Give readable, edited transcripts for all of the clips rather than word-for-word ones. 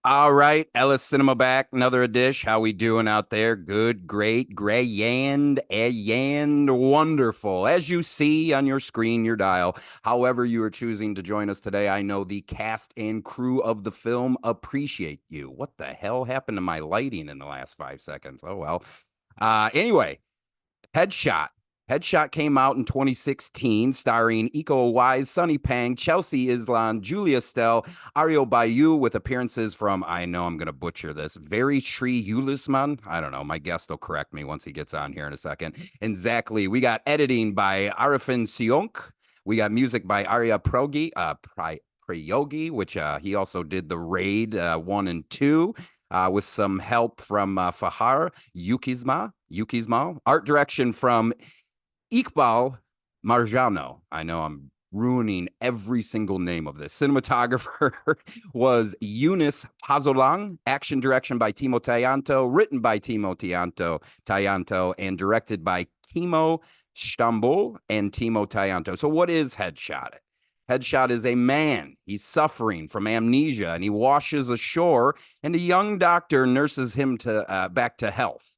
All right, Ellis Cinema back, another dish. How we doing out there? Good, great, grand, wonderful. As you see on your screen, your dial, however you are choosing to join us today, I know the cast and crew of the film appreciate you. What the hell happened to my lighting in the last 5 seconds? Oh well. Anyway, Headshot. Headshot came out in 2016, starring Iko Uwais, Sunny Pang, Chelsea Islan, Julia Estelle, Ario Bayu, with appearances from, I know I'm going to butcher this, very Shri Yulisman. I don't know. My guest will correct me once he gets on here in a second. And Zack. We got editing by Arifin Cu'unk. We got music by Arya Prayogi, which he also did the Raid 1 and 2 with some help from Fahar Yukisma. Art direction from Iqbal Marjano. I know I'm ruining every single name of this. Cinematographer was Yunus Pasolang. Action direction by Timo Tjahjanto. Written by Timo Tjahjanto, and directed by Kimo, Stamboel, and Timo Tjahjanto. So what is Headshot? Headshot is a man. He's suffering from amnesia, and he washes ashore, and a young doctor nurses him to back to health.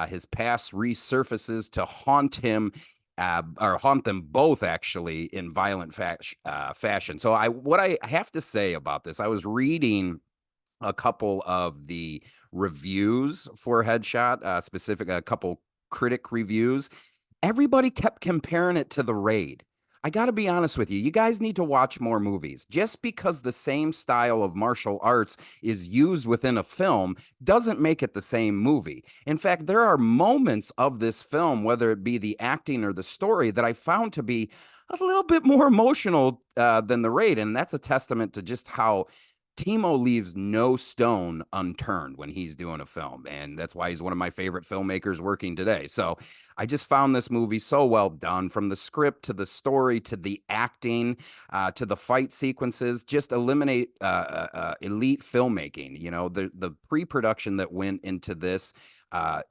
His past resurfaces to haunt him, or haunt them both, actually, in violent fashion. So what I have to say about this, I was reading a couple of the reviews for Headshot, a couple critic reviews. Everybody kept comparing it to The Raid. I got to be honest with you. You guys need to watch more movies. Just because the same style of martial arts is used within a film doesn't make it the same movie. In fact, there are moments of this film, whether it be the acting or the story, that I found to be a little bit more emotional than The Raid. And that's a testament to just how Timo leaves no stone unturned when he's doing a film. And that's why he's one of my favorite filmmakers working today. So I just found this movie so well done, from the script to the story to the acting to the fight sequences. Just eliminate elite filmmaking. You know, the pre-production that went into this.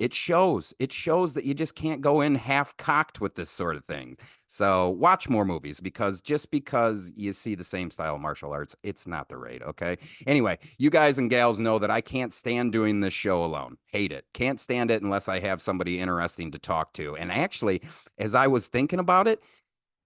It shows that you just can't go in half cocked with this sort of thing. So watch more movies, because just because you see the same style of martial arts, it's not The Raid. Okay. Anyway, you guys and gals know that I can't stand doing this show alone. Hate it. Can't stand it unless I have somebody interesting to talk to. And actually, as I was thinking about it,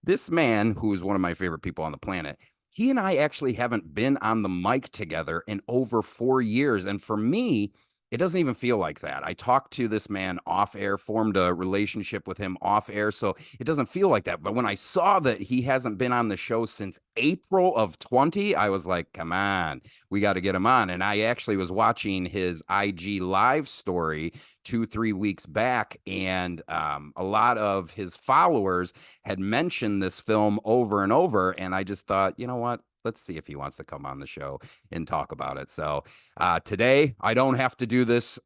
this man, who is one of my favorite people on the planet, he and I actually haven't been on the mic together in over 4 years. And for me, it doesn't even feel like that. I talked to this man off air, formed a relationship with him off air, so it doesn't feel like that. But when I saw that he hasn't been on the show since April of 20, I was like, come on, we got to get him on. And I actually was watching his IG live story 2-3 weeks back, and a lot of his followers had mentioned this film over and over. And I just thought, you know what? Let's see if he wants to come on the show and talk about it. So today, I don't have to do this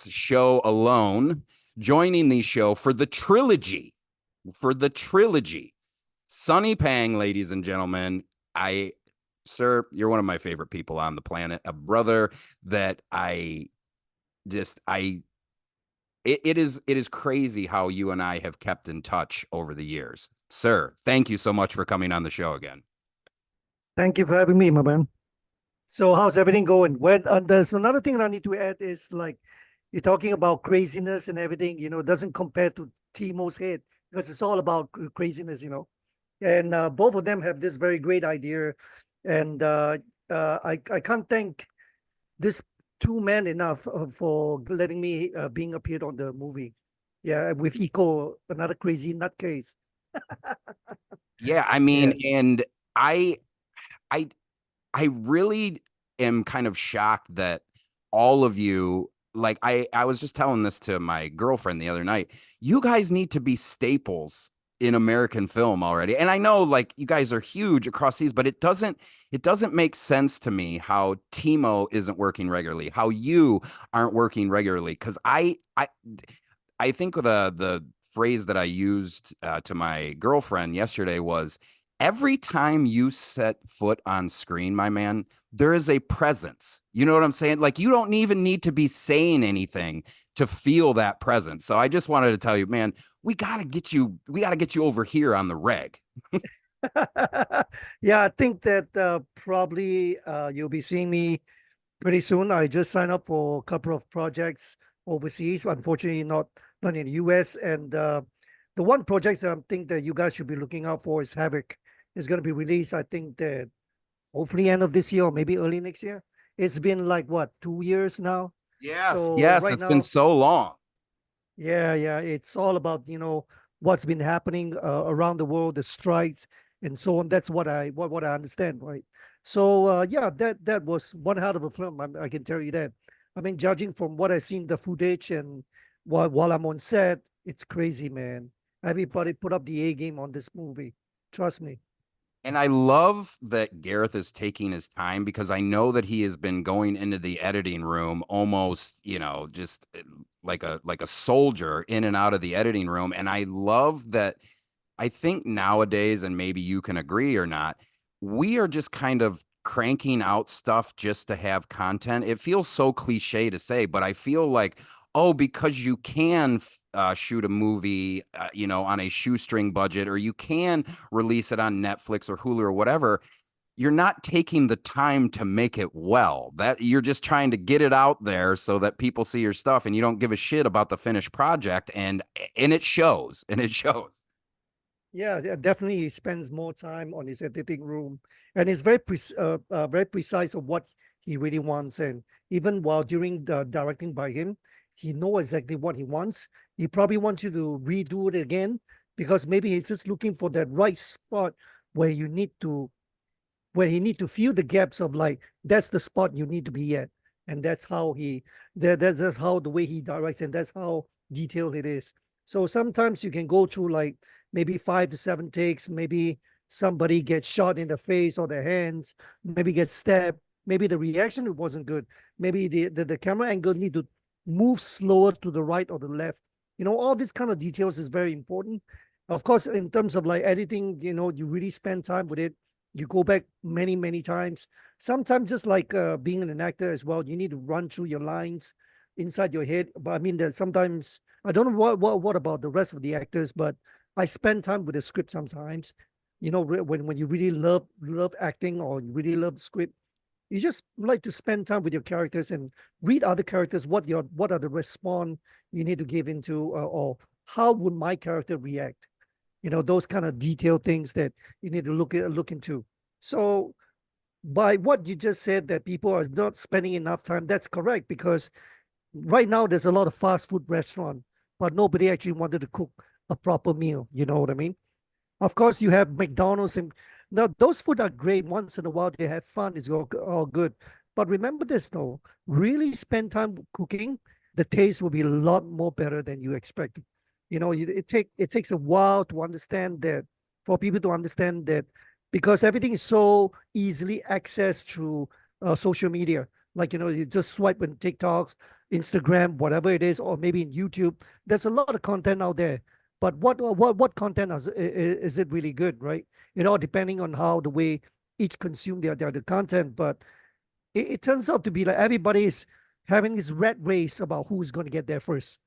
show alone. Joining the show for the trilogy, Sunny Pang, ladies and gentlemen. Sir, you're one of my favorite people on the planet. A brother that it is crazy how you and I have kept in touch over the years. Sir, thank you so much for coming on the show again. Thank you for having me, my man. So how's everything going? There's another thing that I need to add is, like, you're talking about craziness and everything, doesn't compare to Timo's head, because it's all about craziness. And both of them have this very great idea. And I can't thank this two men enough for letting me being appeared on the movie. Yeah, with Eco, another crazy nutcase. Yeah, I Yeah. mean, and I I I really am kind of shocked that all of you, like, I was just telling this to my girlfriend the other night. You guys need to be staples in American film already. And I know, like, you guys are huge across these, but it doesn't make sense to me how Timo isn't working regularly, how you aren't working regularly. Because I think the phrase that I used to my girlfriend yesterday was every time you set foot on screen, my man, there is a presence. You know what I'm saying? Like you don't even need to be saying anything to feel that presence. So I just wanted to tell you, man, we gotta get you over here on the reg. Yeah, I think that probably you'll be seeing me pretty soon. I just signed up for a couple of projects overseas. Unfortunately, not in the US. And the one project that I think that you guys should be looking out for is Havoc. It's going to be released, I think that hopefully end of this year or maybe early next year. It's been like what, 2 years now. Yes, So yes, right it's been now, so long. yeah, yeah. It's all about, what's been happening around the world, the strikes and so on. That's what I understand, right? So yeah, that was one hell of a film. I can tell you that. I mean, judging from what I seen the footage and while I'm on set, it's crazy, man. Everybody put up the A game on this movie. Trust me. And I love that Gareth is taking his time because I know that he has been going into the editing room almost, just like a soldier in and out of the editing room. And I love that I think nowadays, and maybe you can agree or not, we are just kind of cranking out stuff just to have content. It feels so cliche to say, but I feel like, oh, because you can shoot a movie, on a shoestring budget, or you can release it on Netflix or Hulu or whatever. You're not taking the time to make it well. That you're just trying to get it out there so that people see your stuff, and you don't give a shit about the finished project, and it shows, and it shows. Yeah, definitely he spends more time on his editing room, and he's very precise of what he really wants. And even while during the directing by him, he know exactly what he wants. He probably wants you to redo it again because maybe he's just looking for that right spot where you need to where he need to fill the gaps of like that's the spot you need to be at, and that's how the way he directs, and that's how detailed it is. So sometimes you can go through like maybe 5 to 7 takes, maybe somebody gets shot in the face or the hands, maybe gets stabbed, maybe the reaction wasn't good, maybe the camera angle need to move slower to the right or the left. All these kind of details is very important. Of course, in terms of like editing, you really spend time with it. You go back many many times. Sometimes just like being an actor as well, you need to run through your lines inside your head. But I mean that sometimes I don't know what about the rest of the actors, but I spend time with the script sometimes. When you really love acting or you really love the script, you just like to spend time with your characters and read other characters, what are the response you need to give into, or how would my character react. Those kind of detailed things that you need to look into. So by what you just said that people are not spending enough time, that's correct, because right now there's a lot of fast food restaurant, but nobody actually wanted to cook a proper meal. You know what I mean? Of course, you have McDonald's, and now those food are great once in a while. They have fun, it's all good. But remember this though, really spend time cooking, the taste will be a lot more better than you expect. It takes a while to understand that, for people to understand that, because everything is so easily accessed through social media. Like, you just swipe on TikToks, Instagram, whatever it is, or maybe in YouTube. There's a lot of content out there, but what content is it really good, right? Depending on how the way each consume their the content. But it turns out to be like everybody is having this rat race about who's going to get there first.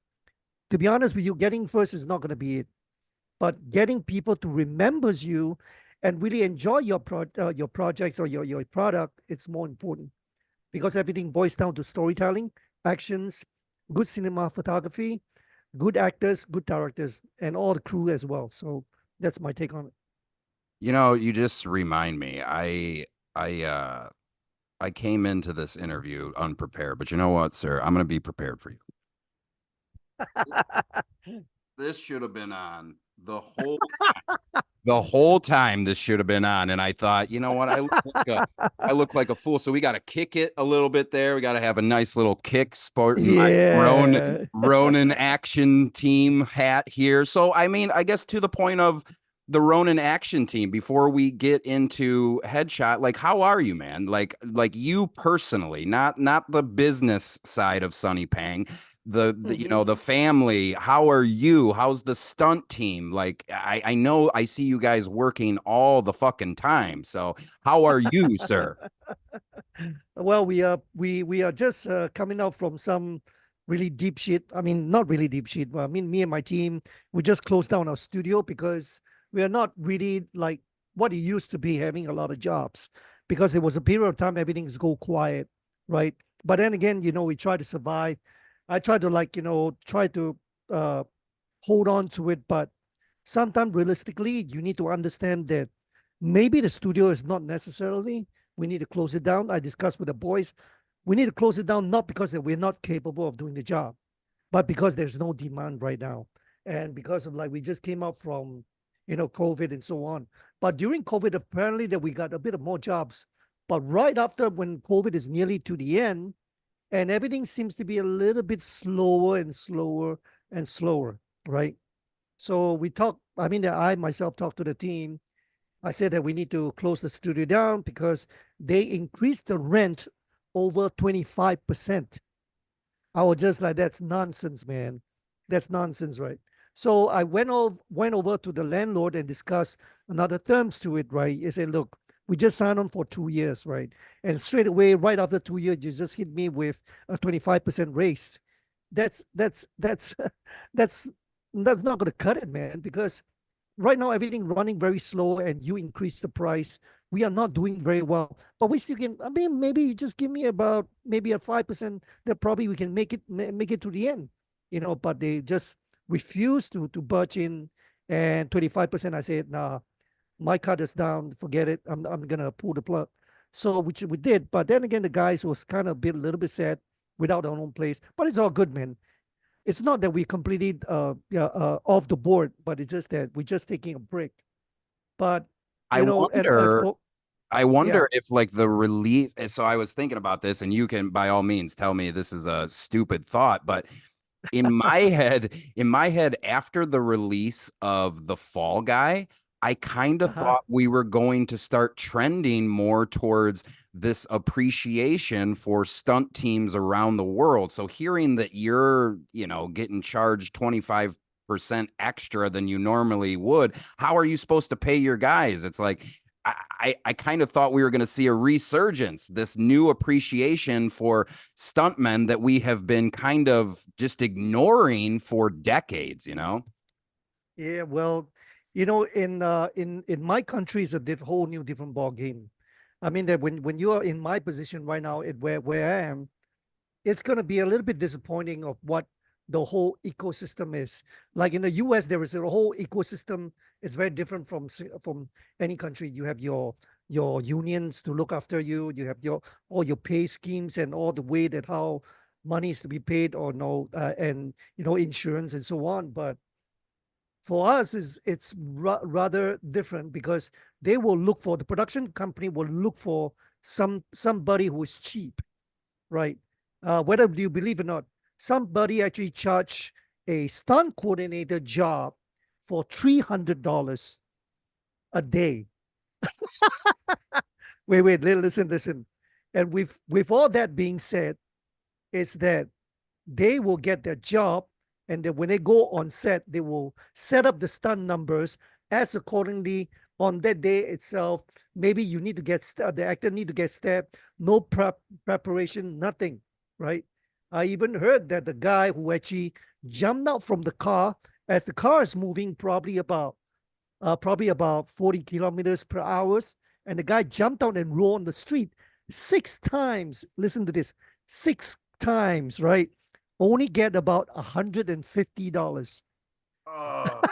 To be honest with you, getting first is not going to be it, but getting people to remembers you and really enjoy your projects or your product, it's more important, because everything boils down to storytelling, actions, good cinematography, good actors, good directors, and all the crew as well. So that's my take on it. You just remind me. I I came into this interview unprepared, but you know what, sir? I'm going to be prepared for you. This should have been on the whole time. This should have been on, and I thought, you know what? I look like a fool. So we got to kick it a little bit there. We got to have a nice little kick, sporting my Yeah. Ronin action team hat here. So I mean, I guess to the point of the Ronin action team, before we get into headshot, like how are you, man? Like you personally, not the business side of Sunny Pang. the you Mhm. know the family. How are you? How's the stunt team? Like I know I see you guys working all the fucking time. So how are you, sir? Well, we are just coming out from some really deep shit. I mean, not really deep shit. But I mean, me and my team, we just closed down our studio because we are not really like what it used to be, having a lot of jobs. Because there was a period of time everything's go quiet, right? But then again, we try to survive. I try to try to uh, hold on to it, but sometimes realistically, you need to understand that maybe the studio is not necessarily we need to close it down. I discussed with the boys. We need to close it down not because that we're not capable of doing the job, but because there's no demand right now. And because of like we just came out from COVID and so on. But during COVID, apparently that we got a bit of more jobs. But right after when COVID is nearly to the end, and everything seems to be a little bit slower and slower and slower, right? So we talked, I mean, I myself talked to the team. I said that we need to close the studio down because they increased the rent over 25%. I was just like, that's nonsense, man. That's nonsense, right? So I went over to the landlord and discussed another terms to it, right? I said, look, we just signed on for 2 years, right? And straight away, right after 2 years, you just hit me with a 25% raise. That's that's that's not going to cut it, man, because right now everything running very slow and you increase the price. We are not doing very well, but we still can. I mean, maybe you just give me about maybe a 5% that probably we can make it to the end, but they just refuse to budge in. And 25%, I said, nah, my cut is down, forget it, I'm gonna pull the plug. So which we did, but then again the guys was kind of a little bit sad without our own place, but it's all good, man. It's not that we completely yeah, off the board, but it's just that we're just taking a break. But I and as wonder for I yeah, wonder if like the release. So I was thinking about this, and you can by all means tell me this is a stupid thought, but in my head, after the release of the Fall Guy, I kind of uh-huh. thought we were going to start trending more towards this appreciation for stunt teams around the world. So hearing that you're getting charged 25% extra than you normally would, how are you supposed to pay your guys? It's like I kind of thought we were going to see a resurgence, this new appreciation for stuntmen that we have been kind of just ignoring for decades. Yeah, well, in my country is a whole new different ball game. I mean that when you are in my position right now, where I am, it's going to be a little bit disappointing of what the whole ecosystem is. Like in the US, there is a whole ecosystem. It's very different from any country. You have your unions to look after you. You have your all your pay schemes and all the way that how money is to be paid or no, and insurance and so on. But for us, is it's rather different because they will look for the production company will look for somebody who is cheap, right? Whether you believe or not, somebody actually charged a stunt coordinator job for $300 a day. Wait, listen. And with all that being said, is that they will get their job, and then when they go on set, they will set up the stunt numbers as accordingly on that day itself. Maybe you need to the actor need to get stabbed, no preparation, nothing, right? I even heard that the guy who actually jumped out from the car as the car is moving probably about 40 kilometers per hour, and the guy jumped out and rolled on the street 6 times. Listen to this, 6 times, right? Only get about $150. Oh,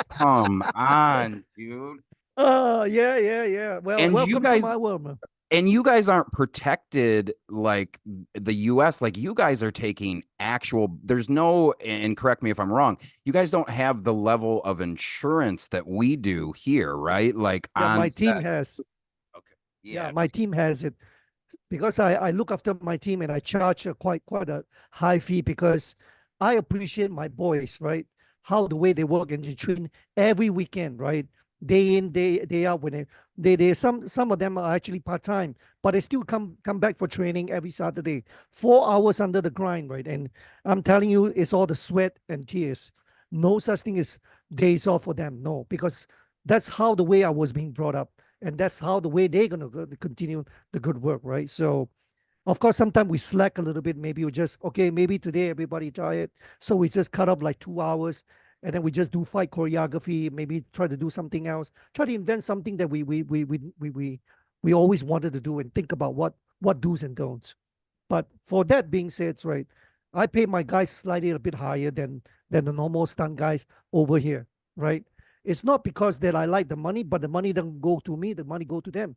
come on, dude. Oh, yeah. Well, And you welcome to my guys world, man. and you guys aren't protected like the US. Like you guys are taking actual, there's no, and correct me if I'm wrong, you guys don't have the level of insurance that we do here, right? Like Yeah, on my team set. has. Okay. Yeah, Yeah. my team has it because I look after my team and I charge quite a high fee because I appreciate my boys, right? How the way they work and they train every weekend, right? day in, day out. When they some of them are actually part time, but they still come back for training every Saturday, 4 hours under the grind, right? And I'm telling you, it's all the sweat and tears. No such thing as days off for them. No, because that's how the way I was being brought up, and that's how the way they're gonna continue the good work, right? So of course, sometimes we slack a little bit. Maybe we just, okay, maybe today everybody tired. So we just cut off like 2 hours and then we just do fight choreography, maybe try to do something else, try to invent something that we always wanted to do and think about what do's and don'ts. But for that being said, right, I pay my guys slightly a bit higher than the normal stunt guys over here, right? It's not because that I like the money, but the money doesn't go to me, the money go to them,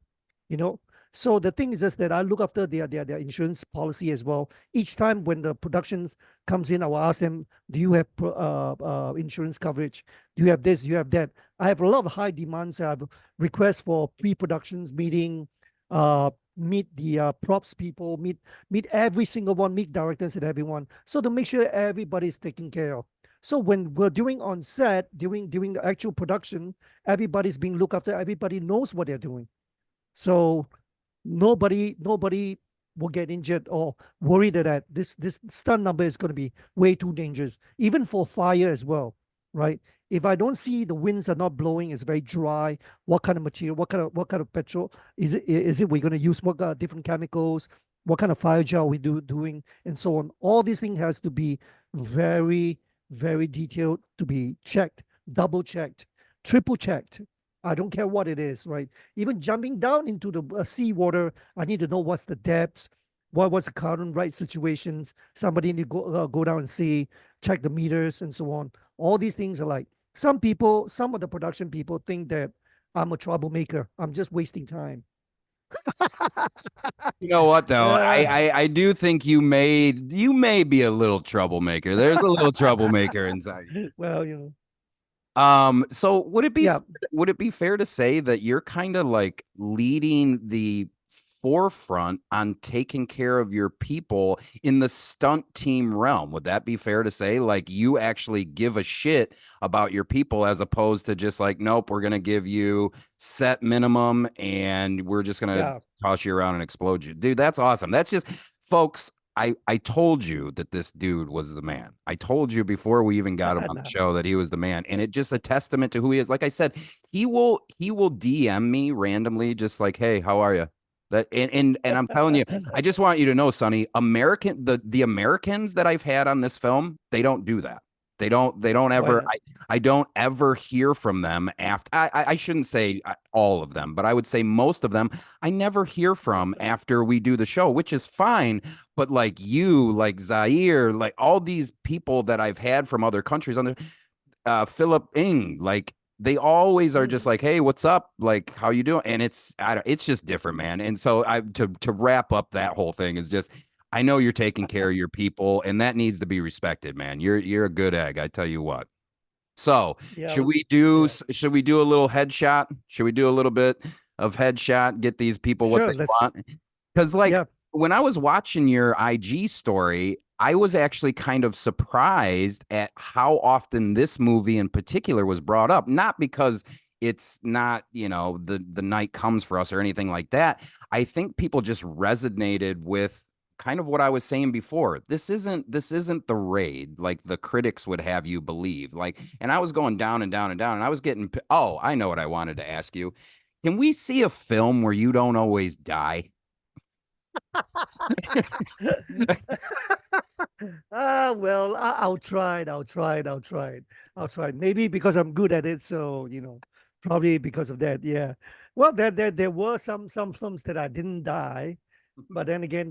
you know. So the thing is just that I look after their insurance policy as well. Each time when the productions comes in, I will ask them, "Do you have insurance coverage? Do you have this? Do you have that?" I have a lot of high demands. I have requests for pre-productions meeting, meet the props people, meet every single one, meet directors and everyone, so to make sure everybody's taken care of. So when we're doing on set, during the actual production, everybody's being looked after. Everybody knows what they're doing. So nobody will get injured or worried that this stun number is going to be way too dangerous, even for fire as well, right? If I don't see the winds are not blowing, it's very dry. What kind of material? What kind of petrol is it? We're going to use what different chemicals? What kind of fire gel we doing, and so on. All these things has to be very very detailed, to be checked, double checked, triple checked. I don't care what it is, right? Even jumping down into the sea water, I need to know what's the depths, what was the current right situations. Somebody need to go down and see, check the meters and so on. All these things are like, some people, some of the production people think that I'm a troublemaker. I'm just wasting time. You know what though? I, Uh, I I do think you may be a little troublemaker. There's a little troublemaker inside you. well, you know, So yeah, would it be fair to say that you're kind of like leading the forefront on taking care of your people in the stunt team realm? Would that be fair to say? Like you actually give a shit about your people as opposed to just like, nope, we're gonna give you set minimum and we're just gonna yeah. toss you around and explode you. Dude, that's awesome. That's just folks. I told you that this dude was the man. I told you before we even got him on the Nah. show that he was the man, and it just a testament to who he is. Like I said, he will DM me randomly, just like, "Hey, how are you?" That and I'm telling you, I just want you to know, Sonny, the Americans that I've had on this film, they don't do that. They don't Why ever not? I don't ever hear from them after I shouldn't say all of them, but I would say most of them I never hear from after we do the show, which is fine. But like you, like Zaire, like all these people that I've had from other countries on the Philip Ing, like they always are just Mm. like, "Hey, what's up? Like, how you doing?" And it's just different, man. And so I to wrap up that whole thing is just, I know you're taking care of your people, and that needs to be respected, man. You're a good egg, I tell you what. So Yeah, should yeah. should we do a little headshot? Should we do a little bit of headshot? Get these people what Sure, they let's. want? Because like Yeah, when I was watching your IG story, I was actually kind of surprised at how often this movie in particular was brought up. Not because it's not, the night comes for us or anything like that. I think people just resonated with kind of what I was saying before. This isn't the raid like the critics would have you believe. Like, and I was going down and down and down, and I was getting. Oh, I know what I wanted to ask you. Can we see a film where you don't always die? well, I'll try it. I'll try it. I'll try it. I'll try it. Maybe because I'm good at it. So, probably because of that. Yeah. Well, there were some films that I didn't die. But then again,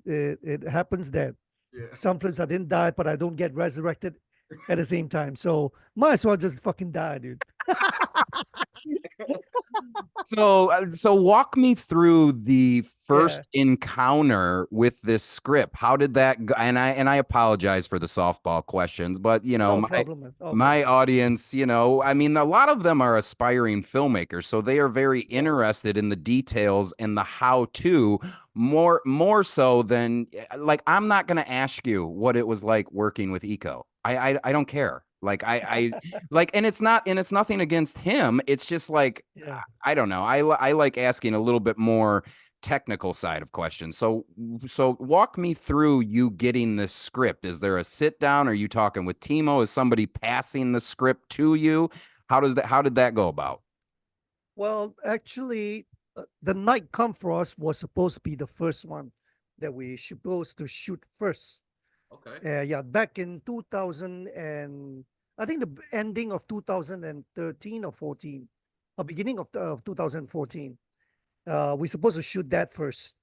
it happens that Yeah. some films I didn't die, but I don't get resurrected at the same time. So might as well just fucking die, dude. So walk me through the Yeah. first encounter with this script. How did that go? And I apologize for the softball questions, but No my problem, man. Okay. my audience, I mean, a lot of them are aspiring filmmakers, so they are very Yeah. interested in the details and the how-to more so than like I'm not going to ask you what it was like working with Eco. I don't care. Like I like, and it's nothing against him. It's just like Yeah. I don't know. I like asking a little bit more technical side of questions. So walk me through you getting this script. Is there a sit down? Are you talking with Timo? Is somebody passing the script to you? How did that go about? Well, actually, the night come for us was supposed to be the first one that we supposed to shoot first. Okay. Yeah, back in 2000 and I think the ending of 2013 or 14, or beginning of 2014. We supposed to shoot that first.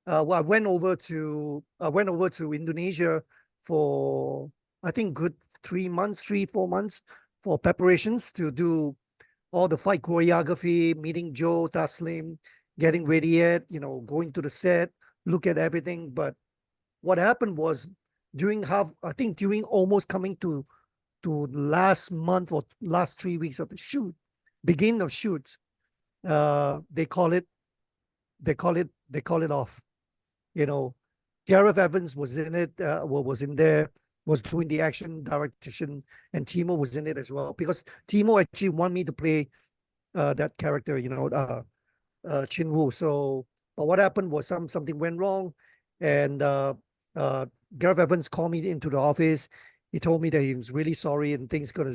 Well, I went over to Indonesia for I think good 3 months, 4 months for preparations to do all the fight choreography, meeting Joe Taslim, getting ready yet, going to the set, look at everything. But what happened was I think during almost coming to last month or last 3 weeks of the shoot, beginning of shoot, they call it off. You know, Gareth Evans was in it, was in there, was doing the action direction, and Timo was in it as well because Timo actually wanted me to play that character, Chinwoo. So, but what happened was something went wrong, and uh, Gareth Evans called me into the office. He told me that he was really sorry and things gonna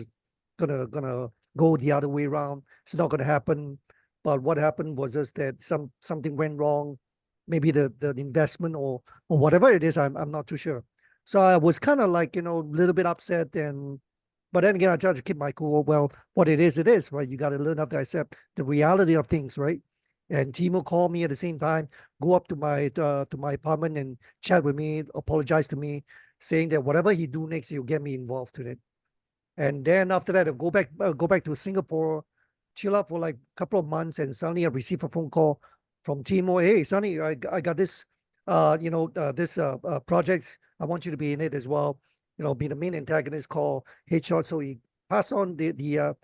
go the other way around. It's not gonna happen. But what happened was just that something went wrong, maybe the investment or whatever it is. I'm not too sure. So I was kind of like a little bit upset and. But then again, I try to keep my cool. Well, what it is, right? You got to learn how to accept the reality of things, right? And Timo called me at the same time, go up to my apartment and chat with me, apologize to me, saying that whatever he do next, he'll get me involved in it. And then after that, I'll go back to Singapore, chill out for like a couple of months, and suddenly I receive a phone call from Timo. Hey, Sonny, I got this, this project. I want you to be in it as well. Be the main antagonist called Headshot. So he passed on the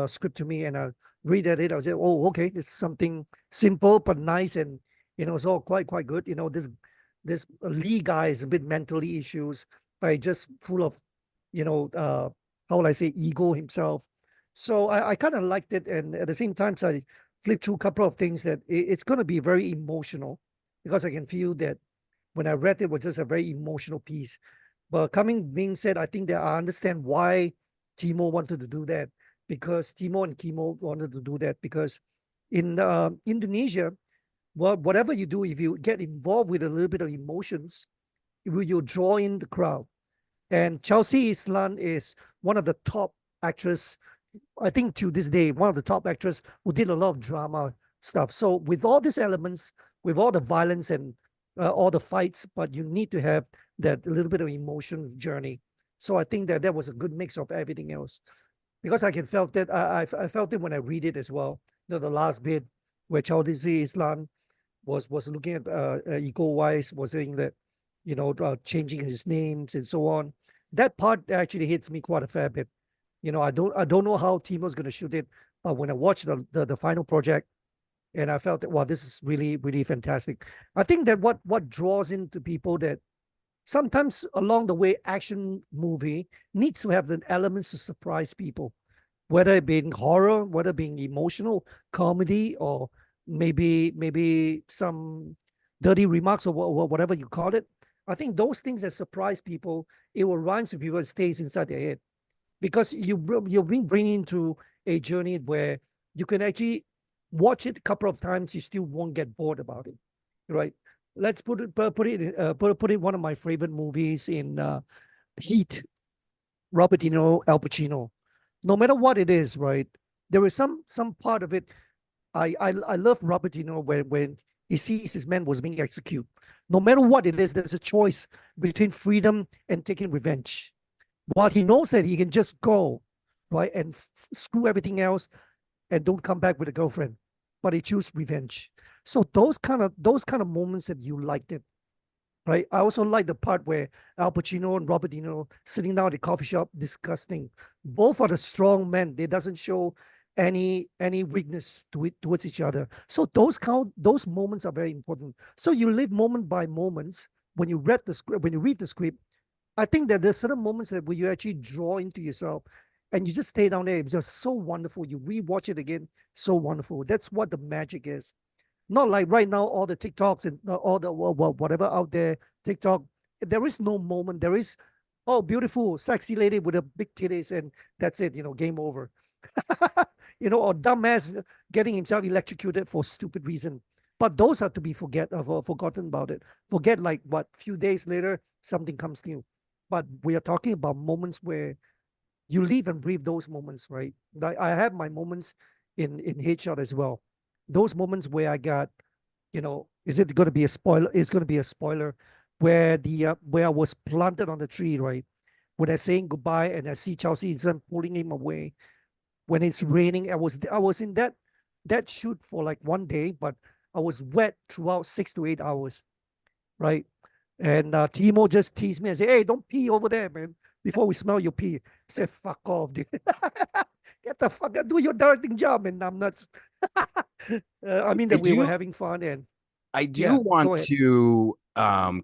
script to me, and I read at it. I was like, oh, okay, this is something simple but nice, and it's all quite good. This Lee guy is a bit mentally issues, but just full of how will I say, ego himself. So I kind of liked it. And at the same time, so I flipped through a couple of things that it's going to be very emotional because I can feel that when I read it was just a very emotional piece. But being said, I think that I understand why Timo wanted to do that because Timo and Kimo wanted to do that because in Indonesia, well, whatever you do, if you get involved with a little bit of emotions, you draw in the crowd. And Chelsea Islan is one of the top actors, I think to this day, one of the top actors who did a lot of drama stuff. So with all these elements, with all the violence and all the fights, but you need to have that little bit of emotion journey. So I think that that was a good mix of everything else because I can felt that I felt it when I read it as well. The last bit where Chelsea Islan was looking at Uwais was saying that changing his names and so on. That part actually hits me quite a fair bit. I don't know how Timo's going to shoot it, but when I watched the final project, and I felt that wow, this is really really fantastic. I think that what draws into people that sometimes along the way action movie needs to have the elements to surprise people, whether it being horror, whether it being emotional comedy, or maybe some dirty remarks or whatever you call it. I think those things that surprise people, it will rhyme with people, it stays inside their head because you're being bringing into a journey where you can actually watch it a couple of times, you still won't get bored about it, right? Let's put it one of my favorite movies in Heat, Robert De Niro, Al Pacino. No matter what it is, right? There is some part of it. I love Robert De Niro when he sees his man was being executed. No matter what it is, there's a choice between freedom and taking revenge. While he knows that he can just go, right, and screw everything else and don't come back with a girlfriend, but he choose revenge. So those kind of moments that you liked it, right? I also like the part where Al Pacino and Robert De Niro sitting down at the coffee shop discussing. Both are the strong men. They doesn't show any weakness towards each other. So those moments are very important. So you live moment by moments when you read the script. When you read the script, I think that there's certain moments that where you actually draw into yourself and you just stay down there. It's just so wonderful. You rewatch it again, so wonderful. That's what the magic is. Not like right now, all the TikToks and all the whatever out there, TikTok. There is no moment. There is, oh, beautiful, sexy lady with a big titties, and that's it. Game over. Or dumbass getting himself electrocuted for stupid reason. But those are to be forgotten about it. Forget like what few days later something comes new. But we are talking about moments where you live and breathe those moments, right? Like I have my moments in headshot as well. Those moments where I got, is it going to be a spoiler? It's going to be a spoiler where where I was planted on the tree, right? When I saying goodbye and I see Chelsea Islan pulling him away. When it's raining, I was in that shoot for like one day, but I was wet throughout 6 to 8 hours, right? And Timo just teased me and said, "Hey, don't pee over there, man. Before we smell your pee." I said, "Fuck off, dude. Get the fuck out, do your directing job, man. I'm nuts." I mean I that we were do having fun, and I do yeah, go want ahead. to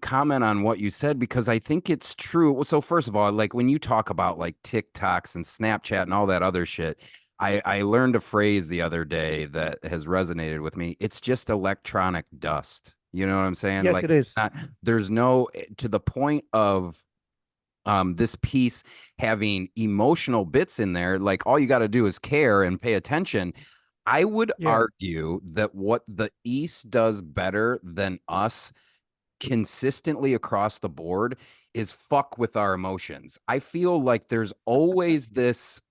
comment on what you said because I think it's true. So first of all, like when you talk about like TikToks and Snapchat and all that other shit, I learned a phrase the other day that has resonated with me. It's just electronic dust. You know what I'm saying? Yes, Like it is. there's no to the point of this piece having emotional bits in there. Like all you got to do is care and pay attention. I would Yeah, argue that what the East does better than us consistently across the board is fuck with our emotions. I feel like there's always this.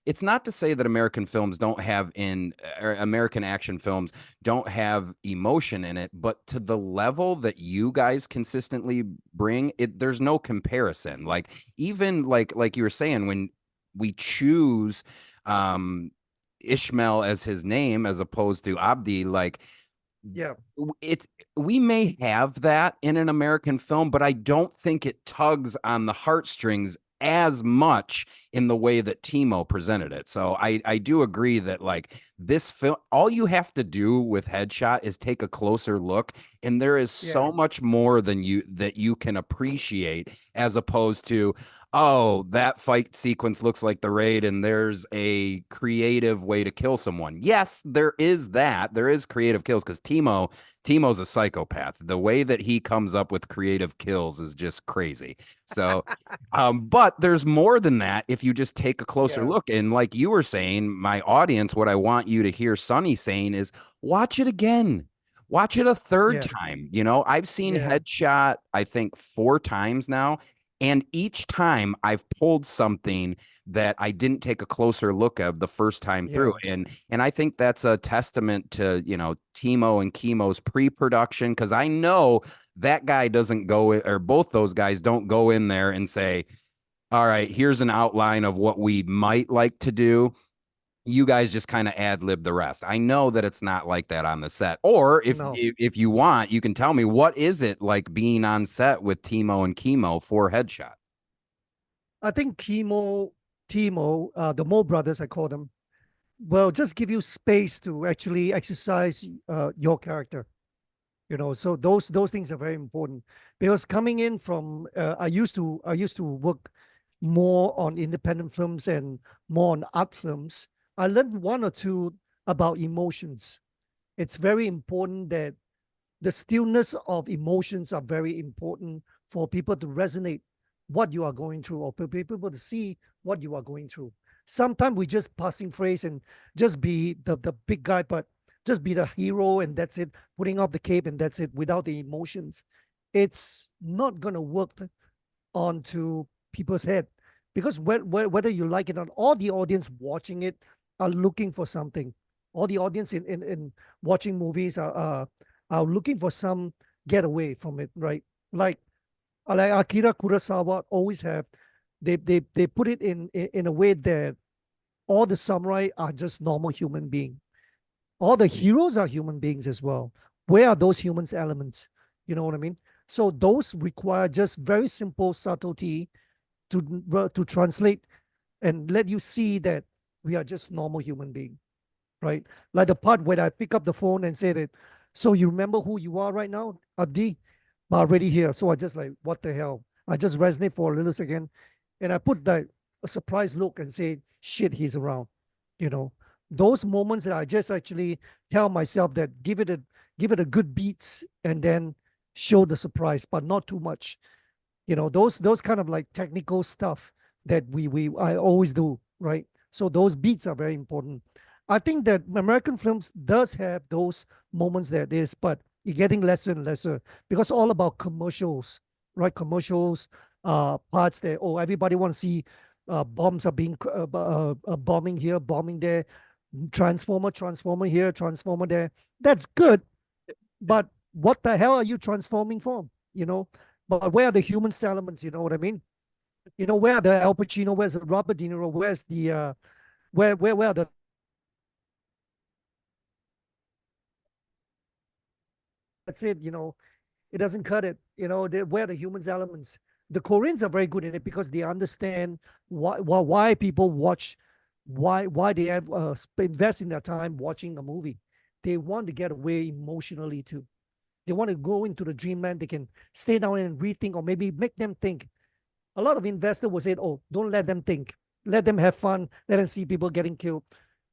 It's not to say that American films don't have in or American action films don't have emotion in it, but to the level that you guys consistently bring it, there's no comparison. Like even like you were saying, when we choose um Ishmael as his name as opposed to Abdi, like yeah, it's we may have that in an American film, but I don't think it tugs on the heartstrings as much in the way that Timo presented it. So I do agree that like this film, all you have to do with Headshot is take a closer look, and there is yeah, so much more than you can appreciate as opposed to, oh, that fight sequence looks like the raid and there's a creative way to kill someone. Yes, there is that. There is creative kills because Timo's a psychopath. The way that he comes up with creative kills is just crazy. So, but there's more than that if you just take a closer yeah, look. And like you were saying, my audience, what I want you to hear Sonny saying is watch it again. Watch it a third yeah, time. I've seen yeah, Headshot, I think, 4 times now. And each time I've pulled something that I didn't take a closer look of the first time through. yeah, And I think that's a testament to, Timo and Kimo's pre-production, because I know that guy doesn't go or both those guys don't go in there and say, all right, here's an outline of what we might like to do. You guys just kind of ad lib the rest. I know that it's not like that on the set. Or if no. if you want, you can tell me what is it like being on set with Timo and Kimo for Headshot. I think Timo, the Mo brothers, I call them, will just give you space to actually exercise your character. So those things are very important because coming in from I used to work more on independent films and more on art films. I learned one or two about emotions. It's very important that the stillness of emotions are very important for people to resonate what you are going through or for people to see what you are going through. Sometimes we just passing phrase and just be the big guy, but just be the hero and that's it, putting off the cape and that's it without the emotions. It's not going to work onto people's head because whether you like it or not, all the audience watching it are looking for something. All the audience in watching movies are looking for some getaway from it, right? Like Akira Kurosawa always have, they put it in a way that all the samurai are just normal human beings. All the heroes are human beings as well. Where are those humans elements? You know what I mean? So those require just very simple subtlety to translate and let you see that we are just normal human beings, right? Like the part where I pick up the phone and say that, so you remember who you are right now, Abdi? But already here. So I just like, what the hell? I just resonate for a little second, and I put that a surprised look and say, "Shit, he's around." You know, those moments that I just actually tell myself that give it a good beats and then show the surprise, but not too much. Those kind of like technical stuff that we I always do, right? So those beats are very important. I think that American films does have those moments that is, but it's getting lesser and lesser because all about commercials, right? Commercials, parts that, oh, everybody want to see bombs are being bombing here, bombing there, transformer here, transformer there. That's good, but what the hell are you transforming from? But where are the human elements? You know what I mean? Where are the Al Pacino? Where's the Robert De Niro? Where's the where are the that's it. It doesn't cut it. Where are the humans elements? The Koreans are very good in it because they understand why people watch, why they have invest in their time watching a movie. They want to get away emotionally too. They want to go into the dreamland. They can stay down and rethink, or maybe make them think. A lot of investors will say, "Oh, don't let them think. Let them have fun. Let them see people getting killed."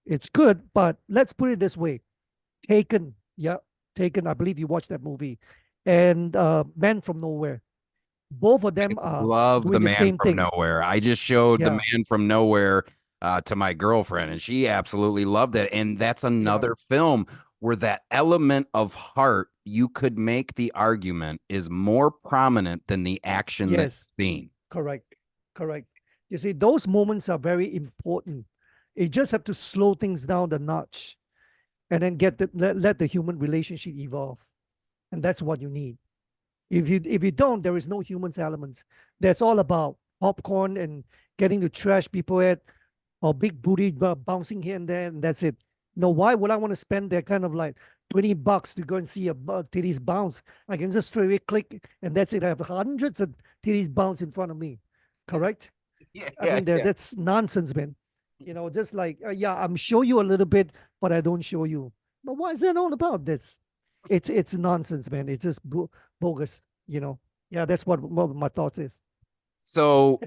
It's good, but let's put it this way: Taken, yeah, Taken. I believe you watched that movie, and Man from Nowhere. Both of them are Love The doing the Man same from thing. Nowhere. I just showed The Yeah, Man from Nowhere to my girlfriend, and she absolutely loved it. And that's yeah, another film where that element of heart, you could make the argument, is more prominent than the action that yes, you've seen. correct, correct. You see, those moments are very important. You just have to slow things down the notch, and then let the human relationship evolve, and that's what you need. If you don't, there is no humans elements. That's all about popcorn and getting to trash people at, or big booty bouncing here and there, and that's it. No, why would I want to spend that kind of like $20 to go and see a titties bounce? I can just straight away click, and that's it. I have hundreds of titties bounce in front of me. Correct? Yeah, I yeah, mean, yeah. that's nonsense, man. Just like, yeah, I'm show you a little bit, but I don't show you. But why is that all about this? It's nonsense, man. It's just bogus, you know. Yeah, that's what my thoughts is. So,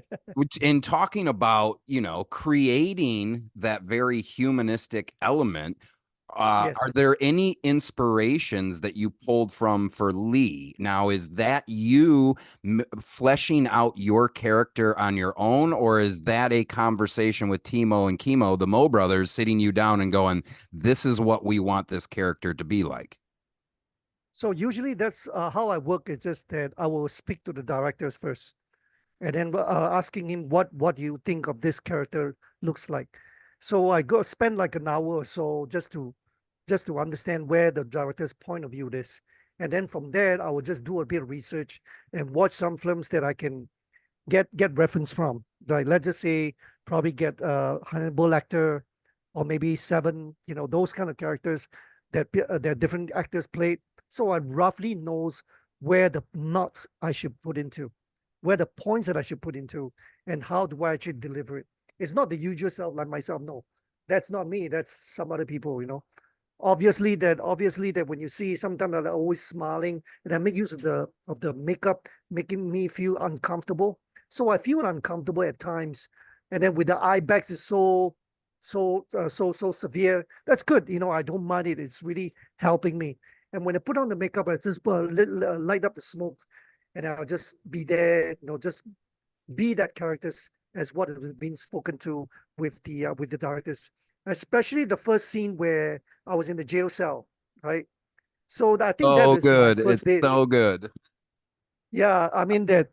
in talking about, creating that very humanistic element, are Yes. there any inspirations that you pulled from for Lee? Now, is that you fleshing out your character on your own, or is that a conversation with Timo and Kimo, the Mo brothers, sitting you down and going, "This is what we want this character to be like"? So usually that's how I work. It's just that I will speak to the directors first, and then asking him what you think of this character looks like. So I go spend like an hour or so just to understand where the director's point of view is, and then from there I will just do a bit of research and watch some films that I can get reference from. Like, let's just say, probably get Hannibal actor, or maybe Seven. Those kind of characters that different actors played. So I roughly knows where the knots I should put into, where the points that I should put into, and how do I actually deliver it. It's not the usual self like myself. No, that's not me. That's some other people. Obviously that when you see sometimes I'm always smiling and I make use of the makeup, making me feel uncomfortable. So I feel uncomfortable at times, and then with the eye bags is so severe. That's good. I don't mind it. It's really helping me. And when I put on the makeup, I just light up the smokes, and I'll just be there. Just be that characters as what has been spoken to with the directors. Especially the first scene where I was in the jail cell, right? So I think that So is my good. first It's day. so good. Yeah, I mean that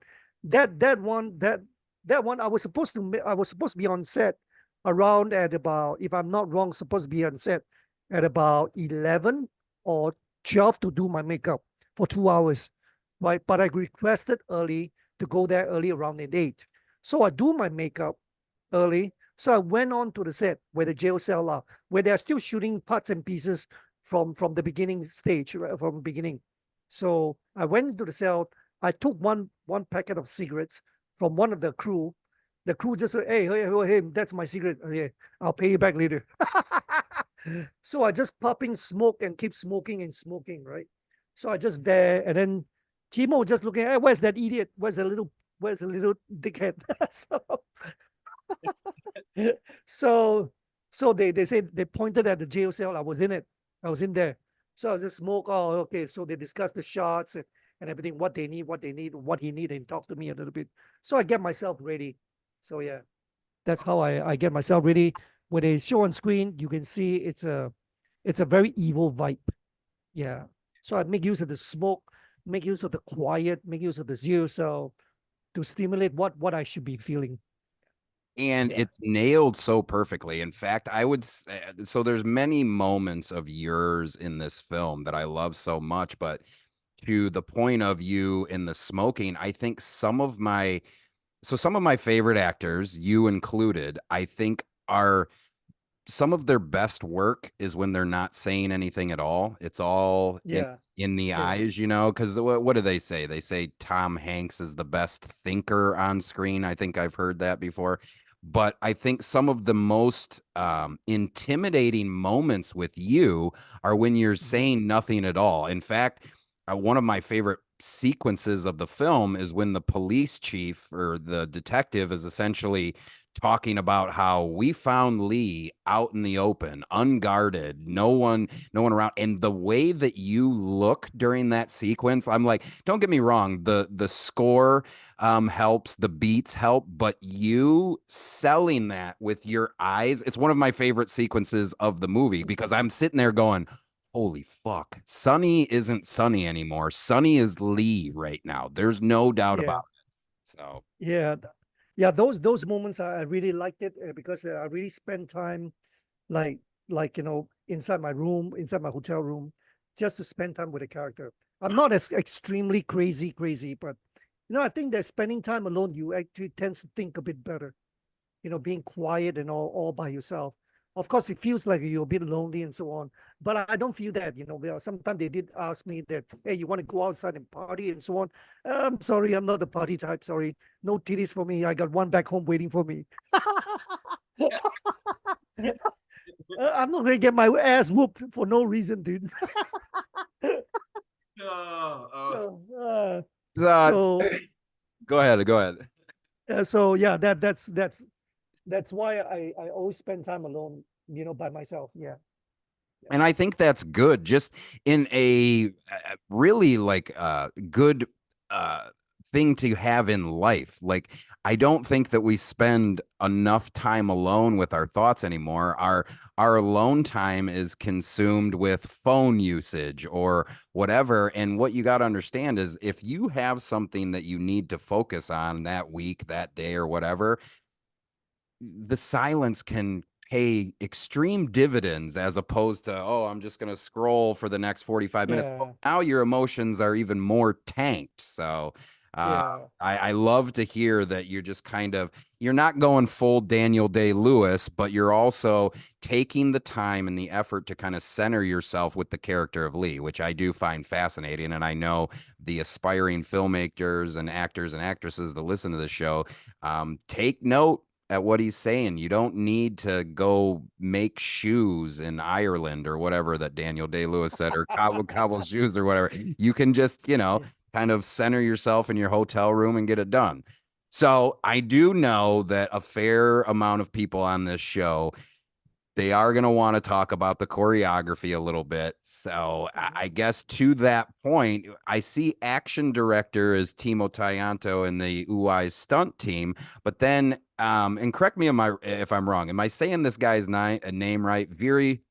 one I was supposed to be on set around at about, if I'm not wrong, supposed to be on set at about 11 or 12 to do my makeup for 2 hours, right? But I requested early to go there early around at 8. So I do my makeup early. So I went on to the set where the jail cell are, where they're still shooting parts and pieces from the beginning stage, right, from the beginning. So I went into the cell. I took one packet of cigarettes from one of the crew. The crew just said, "Hey, that's my cigarette. Okay, I'll pay you back later." So I just popping smoke and keep smoking and smoking, right? So I just there, and then Timo just looking, "Hey, where's that idiot? Where's that little where's the little dickhead? So, so they said they pointed at the jail cell. I was in it. I was in there. So I just smoke. Oh, okay. So they discussed the shots and everything, what they need, what he need, and talk to me a little bit. So I get myself ready. So yeah, that's how I get myself ready. When they show on screen, you can see it's a very evil vibe. Yeah. So I make use of the smoke, make use of the quiet, make use of the zero cell to stimulate what I should be feeling. And Yeah. it's nailed so perfectly. In fact, so there's many moments of yours in this film that I love so much, but to the point of you in the smoking, I think some of my favorite actors, you included, I think are some of their best work is when they're not saying anything at all. It's all Yeah. in the Yeah. eyes, because what do they say? They say Tom Hanks is the best thinker on screen. I think I've heard that before. But I think some of the most intimidating moments with you are when you're Mhm. saying nothing at all. In fact, one of my favorite sequences of the film is when the police chief or the detective is essentially talking about how we found Lee out in the open, unguarded, no one around. And the way that you look during that sequence, I'm like, don't get me wrong, the score helps, the beats help, but you selling that with your eyes, it's one of my favorite sequences of the movie because I'm sitting there going, holy fuck, Sonny isn't Sonny anymore. Sonny is Lee right now. There's no doubt about Yeah. it. So Yeah. Yeah. Those moments I really liked it because I really spent time like inside my room, inside my hotel room, just to spend time with the character. I'm not as extremely crazy, but I think that spending time alone, you actually tends to think a bit better. Being quiet and all by yourself. Of course, it feels like you're a bit lonely and so on, but I don't feel that. Sometimes they did ask me that, hey, you want to go outside and party and so on. I'm sorry, I'm not the party type. Sorry, no titties for me. I got one back home waiting for me. I'm not gonna get my ass whooped for no reason, dude. oh, oh, So, uh, so, go ahead. so yeah, that's why I always spend time alone, by myself. Yeah, yeah, And I think that's good, just in a really like good uh, thing to have in life. Like, I don't think that we spend enough time alone with our thoughts anymore. Our alone time is consumed with phone usage or whatever. And what you got to understand is if you have something that you need to focus on that week, that day, or whatever, the silence can pay extreme dividends as opposed to, oh, I'm just going to scroll for the next 45 minutes. Well, yeah, now your emotions are even more tanked. So uh, yeah, I love to hear that you're just you're not going full Daniel Day-Lewis, but you're also taking the time and the effort to kind of center yourself with the character of Lee, which I do find fascinating. And I know the aspiring filmmakers and actors and actresses that listen to the show take note at what he's saying. You don't need to go make shoes in Ireland or whatever that Daniel Day-Lewis said, or cobble shoes or whatever. You can just, yeah. kind of center yourself in your hotel room and get it done. So I do know that a fair amount of people on this show, they are going to want to talk about the choreography a little bit. So Mhm. I guess to that point, I see action director as Timo Tjahjanto and the Uwais stunt team, but then, and correct me if I'm wrong, am I saying this guy's name right? Very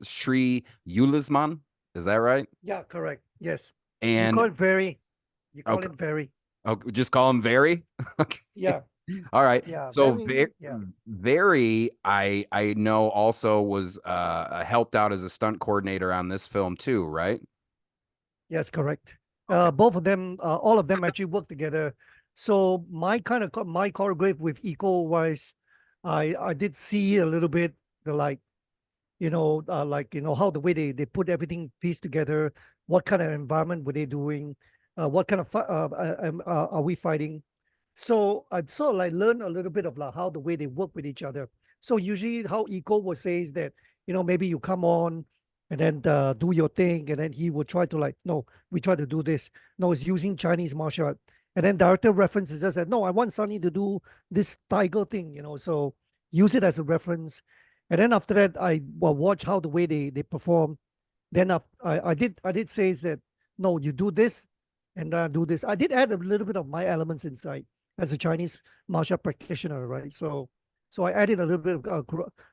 Shri Yulisman, is that right? Yeah, correct. Yes, you call And it very. You call okay, it very. okay, just call him Very. Okay. Yeah, All right. yeah, So very. Yeah. Very, I know also was helped out as a stunt coordinator on this film too, right? Yes, correct. Okay. Both of them, all of them actually work together. So my choreograph with eco wise, I did see a little bit the how the way they put everything pieced together, what kind of environment were they doing, what kind of are we fighting. So I sort of like learn a little bit of like how the way they work with each other. So usually how eco will say is that maybe you come on and then do your thing, and then he will try to like, no, we try to do this. No, it's using Chinese martial art. And then director references just said, no, I want Sunny to do this tiger thing, so use it as a reference. And then after that, I watch how the way they perform. Then I did say is that, no, you do this and do this. I did add a little bit of my elements inside as a Chinese martial practitioner, right? So I added a little bit of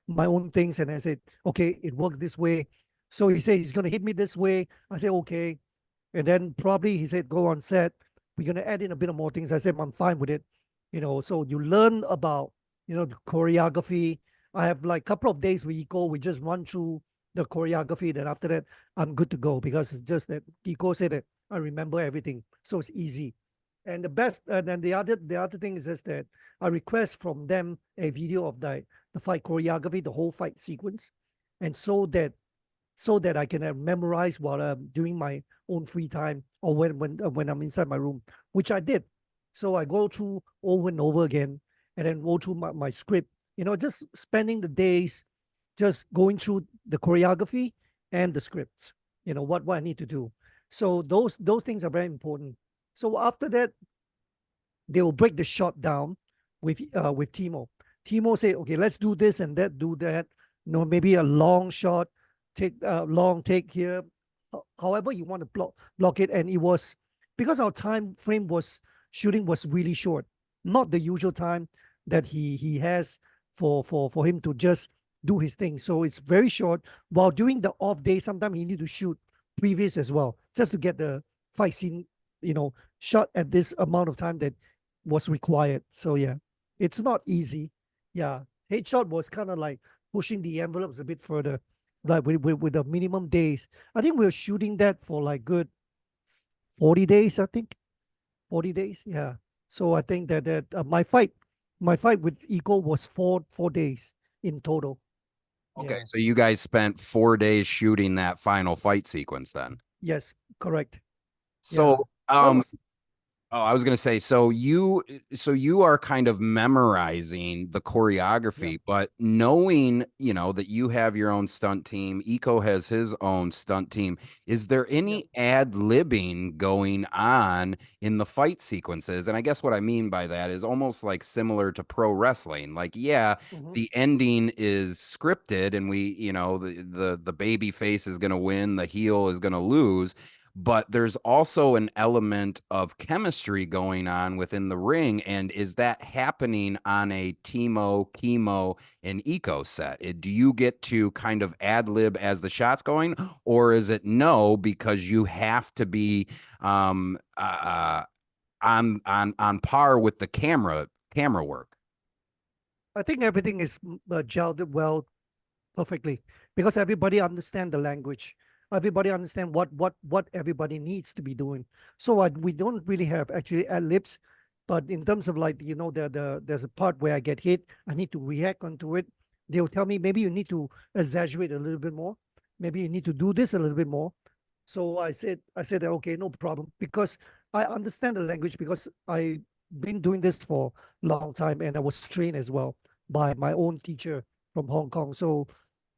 my own things, and I said, okay, it works this way. So he said he's going to hit me this way. I said, okay. And then probably he said, go on set. We're going to add in a bit of more things. I said, I'm fine with it. So you learn about, the choreography. I have like a couple of days with Eco. We just run through the choreography. Then after that, I'm good to go because it's just that Eco said that I remember everything. So it's easy. And the best, and then the other thing is just that I request from them a video of the fight choreography, the whole fight sequence, and so that I can memorize while I'm doing my own free time or when I'm inside my room, which I did. So I go through over and over again, and then go through my script. Just spending the days, just going through the choreography and the scripts. What I need to do. So those things are very important. So after that, they will break the shot down with Timo. Timo say, okay, let's do this and that, do that. Maybe a long shot, take long take here. However you want to block it, and it was because our time frame was shooting was really short, not the usual time that he has for him to just do his thing. So it's very short. While during the off day, sometimes he need to shoot previous as well, just to get the fight scene, shot at this amount of time that was required. So yeah, it's not easy. Yeah, headshot was kind of like pushing the envelopes a bit further, like with the minimum days. I think we were shooting that for like good 40 days. I think 40 days. Yeah. So I think that my fight with Eco was four days in total. Okay, Yeah. so you guys spent 4 days shooting that final fight sequence then. Yes. Correct. Yeah. So, That was. oh, I was gonna say, so you are kind of memorizing the Yeah. choreography, but knowing, that you have your own stunt team, Eco has his own stunt team. Is there Yeah. any ad-libbing going on in the fight sequences? And I guess what I mean by that is almost like similar to pro wrestling. Like, yeah, Hmm. the ending is scripted, and the baby face is gonna win, the heel is gonna lose, but there's also an element of chemistry going on within the ring. And is that happening on a Timo, Kimo, and Eco set? Do you get to kind of ad lib as the shot's going, or is it no, because you have to be on par with the camera work? I think everything is gelled well perfectly because everybody understand the language. Everybody understand what everybody needs to be doing. So we don't really have actually ad libs, but in terms of like there's a part where I get hit, I need to react onto it. They'll tell me maybe you need to exaggerate a little bit more. Maybe you need to do this a little bit more. So I said that, okay, no problem, because I understand the language because I been doing this for a long time and I was trained as well by my own teacher from Hong Kong. So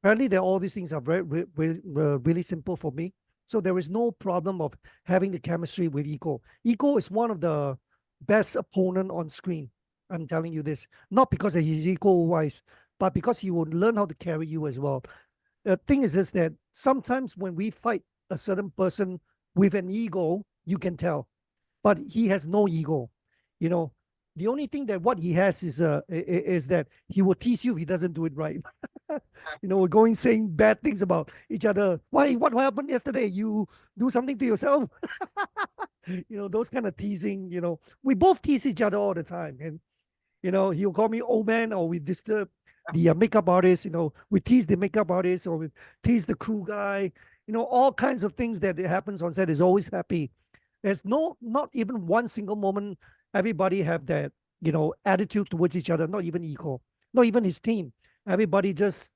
apparently, all these things are really simple for me. So there is no problem of having the chemistry with Eco. Eco is one of the best opponent on screen. I'm telling you this, not because he's Eco wise, but because he will learn how to carry you as well. The thing is that sometimes when we fight a certain person with an ego, you can tell, but he has no ego. You know, the only thing that what he has is that he will tease you if he doesn't do it right. We're going saying bad things about each other. Why? What happened yesterday? You do something to yourself. Those kind of teasing. We both tease each other all the time, and he'll call me old man, or we disturb the makeup artist. We tease the makeup artist, or we tease the crew guy. All kinds of things that happens on set is always happy. There's not even one single moment everybody have that, attitude towards each other, not even equal, not even his team. Everybody just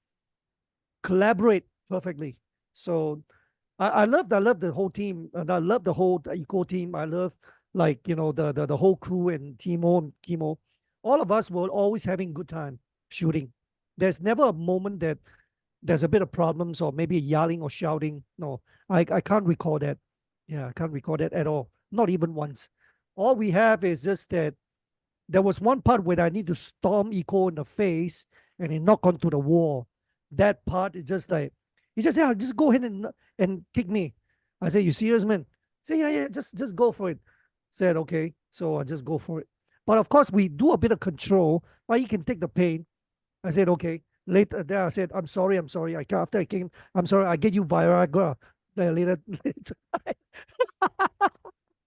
collaborate perfectly. So I love the whole team, and I love the whole eco team. I love, like, the whole crew and Timo and Kimo. All of us were always having good time shooting. There's never a moment that there's a bit of problems or maybe yelling or shouting. No, I can't recall that. Yeah, I can't recall that at all. Not even once. All we have is just that there was one part where I need to storm Eco in the face and he knock onto the wall. That part is just like he just said, yeah, just go ahead and kick me. I said, you serious, man? Say, yeah, yeah, just go for it. Said, okay. So I just go for it. But of course, we do a bit of control, but he can take the pain. I said, okay. Later, there I said, I'm sorry, I'm sorry. After I came, I'm sorry, I get you Viagra later.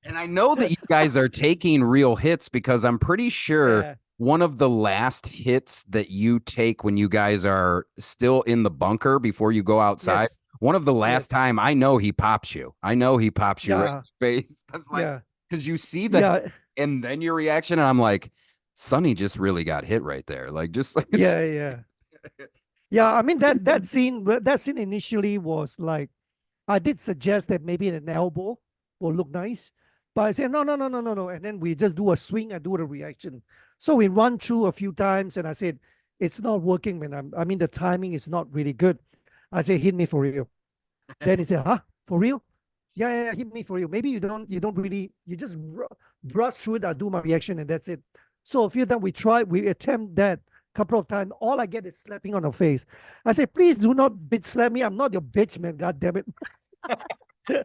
And I know that you guys are taking real hits because I'm pretty sure Yeah. one of the last hits that you take when you guys are still in the bunker before you go outside, Yes. one of the last Yes. time I know he pops you. I know he pops you right Yeah. in the face. Yeah. Because you see the hit Yeah. and then your reaction, and I'm like, Sonny just really got hit right there. Like just like Yeah. Yeah. Yeah. I mean that scene initially was like I did suggest that maybe an elbow will look nice, but I said no, no, no, no, no, no, and then we just do a swing and do the reaction. So we run through a few times, and I said it's not working, man. I mean the timing is not really good. I said hit me for real. Then he said, huh, for real? Yeah, yeah, yeah, hit me for real. Maybe you don't really you just brush through it. I do my reaction and that's it. So a few times we attempt that couple of times. All I get is slapping on the face. I say, please do not bitch slap me. I'm not your bitch, man. God damn it. The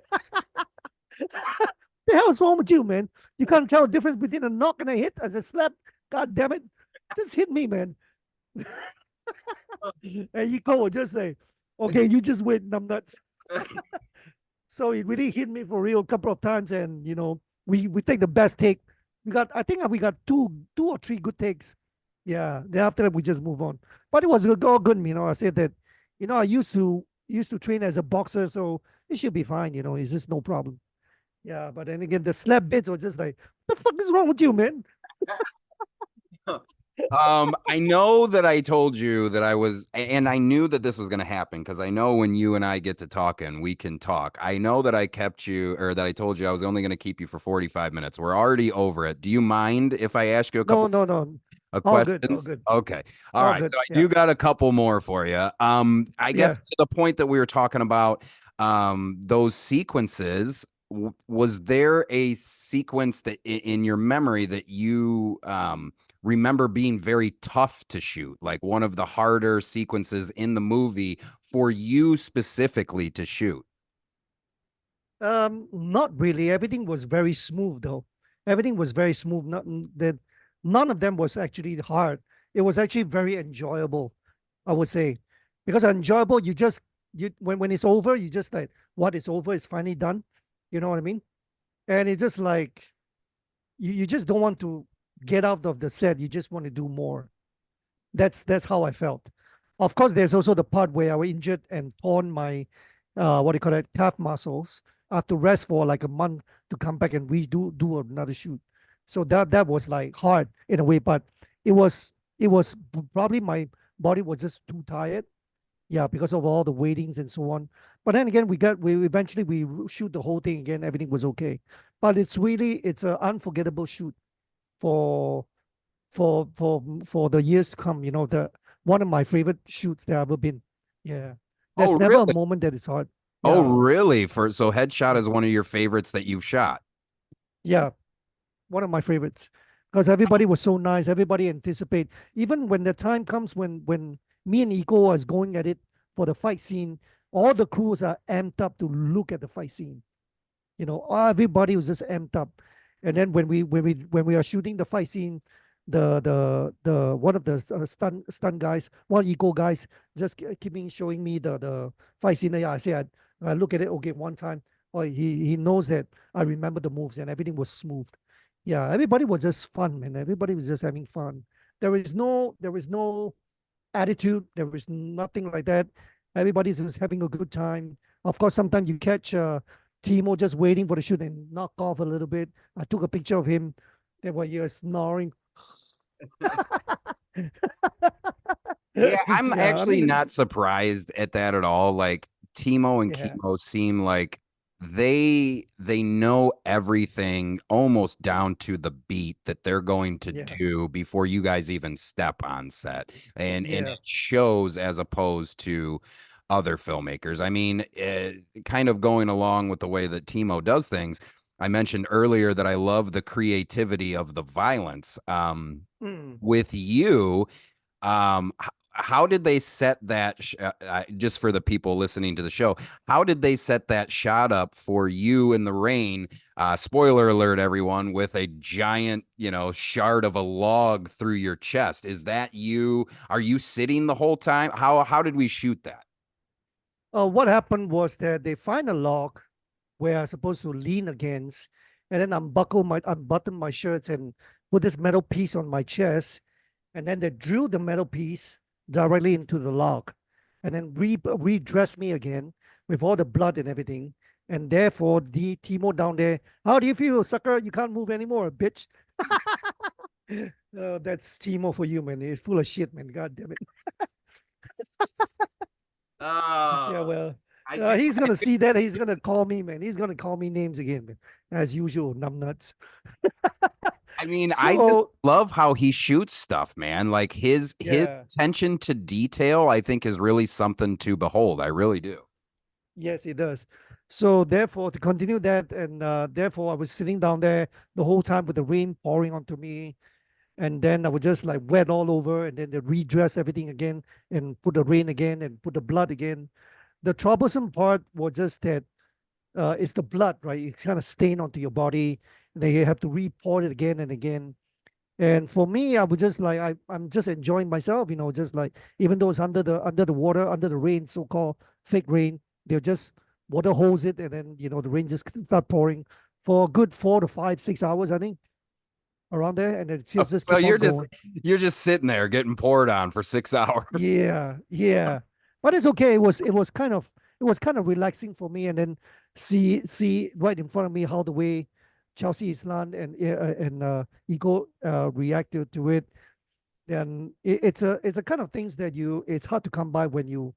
hell is wrong with you, man? You can't tell the difference between a knock and a hit as a slap. God damn it. Just hit me, man. And you go just like, okay, you just wait, I'm nuts. So it really hit me for real a couple of times, and we take the best take. I think we got two or three good takes. Yeah. Then after that we just move on. But it was all good. I said that, I used to train as a boxer, so it should be fine. It's just no problem. Yeah. But then again, the slap bits were just like, what the fuck is wrong with you, man? I know that I told you that and I knew that this was going to happen because I know when you and I get to talking, we can talk. I know that I kept you or that I told you I was only going to keep you for 45 minutes. We're already over it. Do you mind if I ask you a No, couple no, no. of All good. All questions? good. Okay. All All right. good. So I Yeah. do got a couple more for you. I guess Yeah. to the point that we were talking about those sequences, was there a sequence that in your memory that you remember being very tough to shoot, like one of the harder sequences in the movie for you specifically to shoot? Not really. Everything was very smooth though. Everything was very smooth. None of them was actually hard. It was actually very enjoyable, I would say. Because enjoyable, when it's over, you just like what is over is finally done. You know what I mean? And it's just like you just don't want to get out of the set. You just want to do more. That's how I felt. Of course, there's also the part where I was injured and torn my what do you call it, calf muscles. I have to rest for like a month to come back and do another shoot. So that was like hard in a way, but it was probably my body was just too tired. Yeah, because of all the waitings and so on. But then again, we eventually we shoot the whole thing again. Everything was okay, but it's an unforgettable shoot for for the years to come. The one of my favorite shoots that I've ever been. Yeah, there's Oh, never a really? moment that is hard. Oh, Yeah, really? So Headshot is one of your favorites that you've shot. yeah, one of my favorites because everybody was so nice. Everybody anticipate. Even when the time comes when me and Iko is going at it for the fight scene, all the crews are amped up to look at the fight scene. Everybody was just amped up. And then when we are shooting the fight scene, the one of the stun guys, one eco guys, just keeping showing me the fight scene. Yeah, I say I look at it. Okay, one time. Oh, he knows that I remember the moves and everything was smooth. Yeah, everybody was just fun, man. Everybody was just having fun. There is no attitude. There was nothing like that. Everybody's just having a good time. Of course, sometimes you catch Timo just waiting for the shoot and knock off a little bit. I took a picture of him. Then while you're snoring. Yeah, I'm Yeah, I actually mean, not surprised at that at all. Like Timo and yeah, Kimo seem like they know everything almost down to the beat that they're going to yeah, do before you guys even step on set. And yeah, it shows as opposed to other filmmakers. I mean, kind of going along with the way that Timo does things. I mentioned earlier that I love the creativity of the violence. Mm. With you, how did they set that just for the people listening to the show, how did they set that shot up for you in the rain? Spoiler alert, everyone, with a giant, shard of a log through your chest. Is that you? Are you sitting the whole time? How did we shoot that? What happened was that they find a log where I'm supposed to lean against, and then unbutton my shirts and put this metal piece on my chest, and then they drill the metal piece directly into the log, and then redress me again with all the blood and everything. And therefore, the Timo down there, how do you feel, sucker? You can't move anymore, bitch. That's Timo for you, man. He's full of shit, man. God damn it. Yeah, Uh, well, I get. he's gonna see that. He's gonna call me, man. He's gonna call me names again, man, as usual, numbnuts. I mean, I just So love how he shoots stuff, man. Like his yeah, attention to detail, I think, is really something to behold. I really do. yes, it does. So therefore, to continue that, and therefore, I was sitting down there the whole time with the rain pouring onto me, and then I would just like wet all over, and then they redress everything again, and put the rain again, and put the blood again. The troublesome part was just that it's the blood, right? It's kind of stain onto your body, and then you have to re-pour it again and again. And for me, I would just like I'm just enjoying myself, just like even though it's under the water, under the rain, so-called fake rain, they'll just water hose it, and then the rain just start pouring for a good 4 to 5, 6 hours, I think, around there, and then it Oh, just so keep on you're just going. you're just sitting there getting poured on for 6 hours. Yeah, yeah, but it's okay. It was kind of relaxing for me, and then see right in front of me how the way Chelsea Islan and Ego react to it. And it's a kind of things that it's hard to come by when you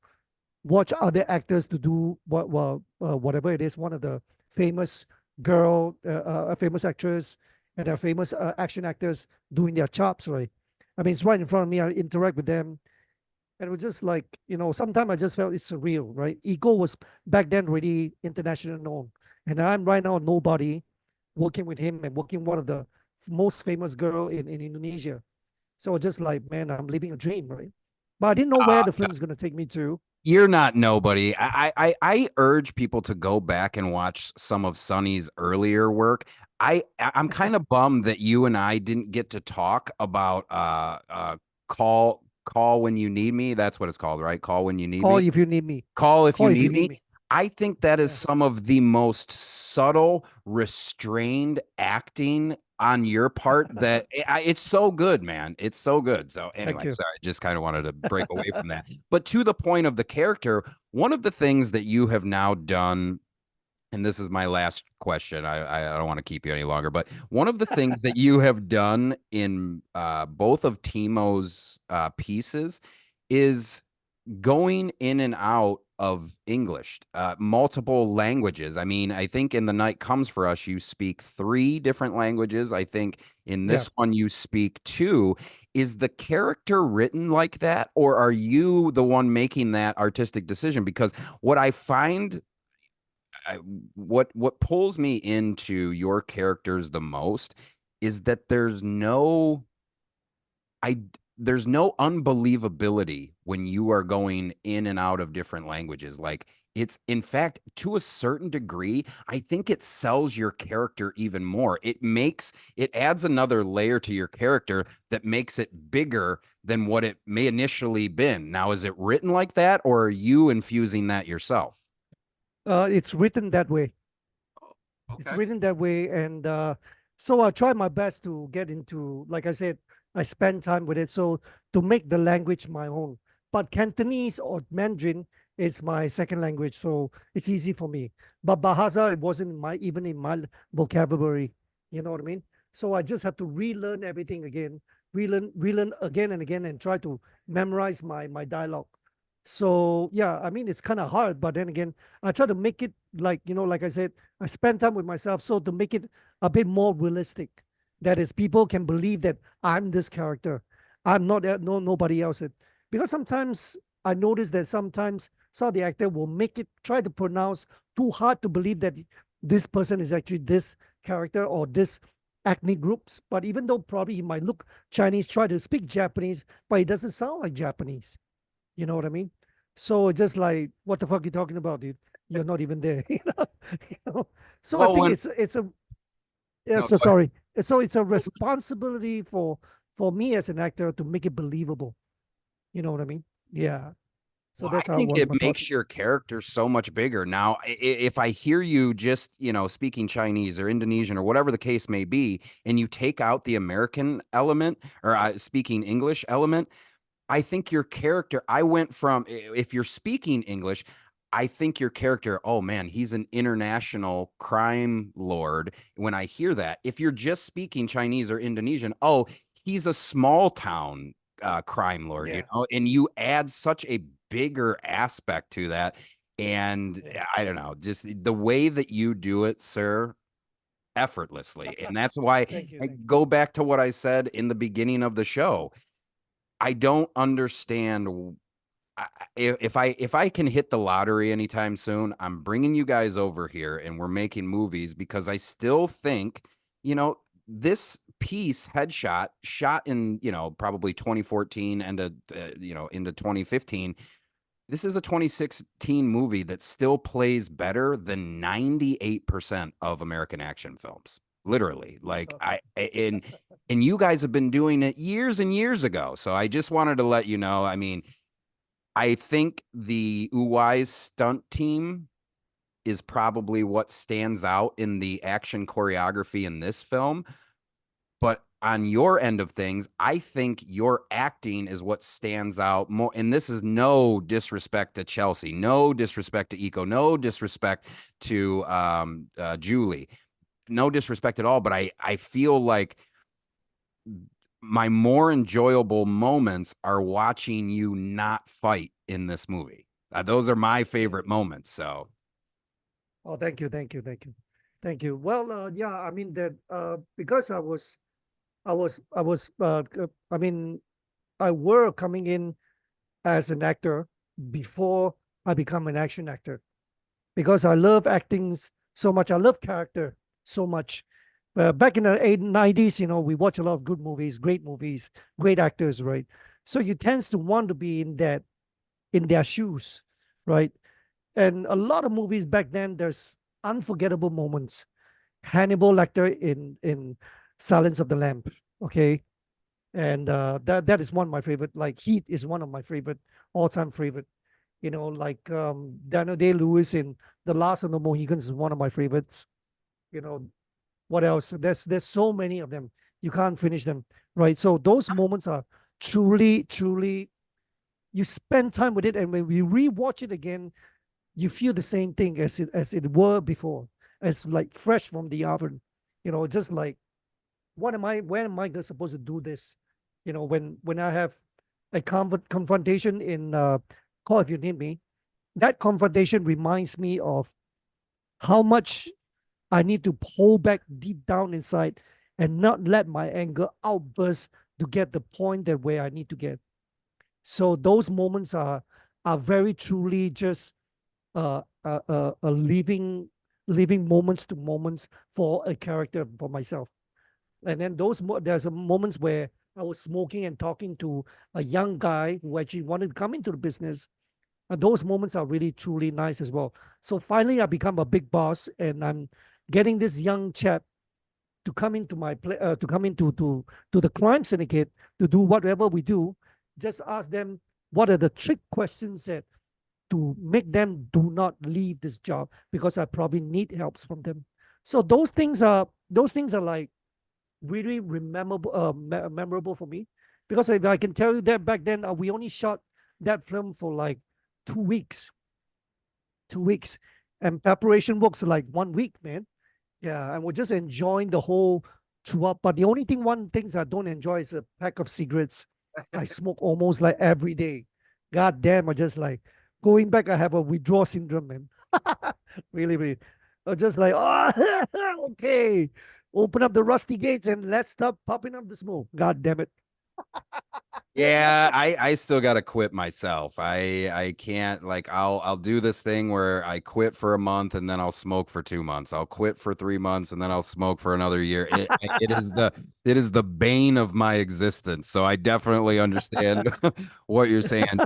watch other actors to do whatever it is. One of the famous a famous actress and a famous action actors doing their chops, right? I mean, it's right in front of me. I interact with them, and it was just like, sometimes I just felt it's surreal, right? Ego was back then really international known, and I'm right now nobody working with him and working one of the most famous girl in Indonesia. So it's just like, man, I'm living a dream, right? But I didn't know where the film is going to take me to. You're not nobody. I urge people to go back and watch some of Sonny's earlier work. I'm kind of bummed that you and I didn't get to talk about call when you need me. That's what it's called, right? Call when you need Call me. if you need me. Call if you Call if you need need me. me. I think that is Yeah. some of the most subtle, restrained acting on your part that it's so good, man. It's so good. So Thank anyway, you. sorry, just kind of wanted to break away from that. But to the point of the character, one of the things that you have now done, and this is my last question. I don't want to keep you any longer, but one of the things that you have done in both of Timo's pieces is going in and out of English, multiple languages. I mean, I think in The Night Comes for Us, you speak three different languages. I think in Yeah. this one, you speak two. Is the character written like that, or are you the one making that artistic decision? Because what I find, I, what pulls me into your characters the most is that I there's no unbelievability when you are going in and out of different languages. Like it's in fact to a certain degree, I think it sells your character even more. It adds another layer to your character that makes it bigger than what it may initially been. Now, is it written like that or are you infusing that yourself? It's written that way. It's Okay. written that way, and so I try my best to get into. Like I said, I spend time with it, so to make the language my own. But Cantonese or Mandarin is my second language, so it's easy for me. But Bahasa, it wasn't even in my vocabulary. You know what I mean? So I just have to relearn everything again, relearn again and again, and try to memorize my dialogue. So yeah, I mean it's kind of hard, but then again, I try to make it like, like I said, I spend time with myself, so to make it a bit more realistic. That is, people can believe that I'm this character. I'm not nobody else. Because sometimes I notice that sometimes some of the actor will make it try to pronounce too hard to believe that this person is actually this character or this ethnic groups. But even though probably he might look Chinese, try to speak Japanese, but he doesn't sound like Japanese. You know what I mean? So just like, what the fuck you talking about, dude? You're not even there. You know? So I Well, think when it's a yeah, no, so go ahead. sorry. So it's a responsibility for me as an actor to make it believable. You know what I mean? Yeah. So Well, I that's how think one it my thought. makes your character so much bigger. Now, if I hear you just, speaking Chinese or Indonesian or whatever the case may be, and you take out the American element or speaking English element, I think your character, I went from, if you're speaking English, I think your character, oh man, he's an international crime lord. When I hear that, if you're just speaking Chinese or Indonesian, oh, he's a small town crime lord, Yeah. and you add such a bigger aspect to that. And Yeah. I don't know, just the way that you do it, sir, effortlessly. And that's why Thank you. I Thank you. go back to what I said in the beginning of the show. I don't understand if I can hit the lottery anytime soon, I'm bringing you guys over here and we're making movies because I still think, this piece headshot shot in, probably 2014 and into 2015. This is a 2016 movie that still plays better than 98% of American action films. Literally. Like and you guys have been doing it years and years ago. So I just wanted to let you know, I mean, I think the Uwais stunt team is probably what stands out in the action choreography in this film. But on your end of things, I think your acting is what stands out more. And this is no disrespect to Chelsea, no disrespect to Eco, no disrespect to Julie, no disrespect at all. But I feel like my more enjoyable moments are watching you not fight in this movie. Those are my Yeah. favorite moments. So, Oh, thank you. Thank you. Thank you. Thank you. Well, yeah. I mean that because I was. I mean, I were coming in as an actor before I become an action actor because I love acting so much. I love character so much. Back in the 90s, we watch a lot of good movies, great actors, right? So you tends to want to be in their shoes, right? And a lot of movies back then, there's unforgettable moments. Hannibal Lecter in Silence of the Lamb, okay, and that is one of my favorite. Like Heat is one of my favorite all time favorite. Like Daniel Day Lewis in The Last of the Mohicans is one of my favorites. You know what else? There's so many of them. You can't finish them, right? So those moments are truly, truly. You spend time with it, and when we rewatch it again, you feel the same thing as it were before, as like fresh from the oven. Just like what am I? When am I supposed to do this? When I have a confrontation in Call If You Need Me, that confrontation reminds me of how much I need to pull back deep down inside and not let my anger outburst to get the point that where I need to get. So those moments are very truly just a living moments to moments for a character for myself. And then there's a moments where I was smoking and talking to a young guy who actually wanted to come into the business. And those moments are really truly nice as well. So finally, I become a big boss, and I'm getting this young chap to come into my to come into to the crime syndicate to do whatever we do. Just ask them what are the trick questions that to make them do not leave this job because I probably need helps from them. So those things are like really memorable for me because if I can tell you that back then we only shot that film for like 2 weeks, 2 weeks, and preparation works like 1 week, man. Yeah, and we're just enjoying the whole throughout. But the only thing, one things I don't enjoy is a pack of cigarettes. I smoke almost like every day. God damn, I just like going back. I have a withdrawal syndrome, man. Really, really. I just like, oh, okay, open up the rusty gates and let's stop popping up the smoke. God damn it. Yeah, I still got to quit myself. I can't, like, I'll do this thing where I quit for a month and then I'll smoke for 2 months. I'll quit for 3 months and then I'll smoke for another year. It is the bane of my existence. So I definitely understand what you're saying.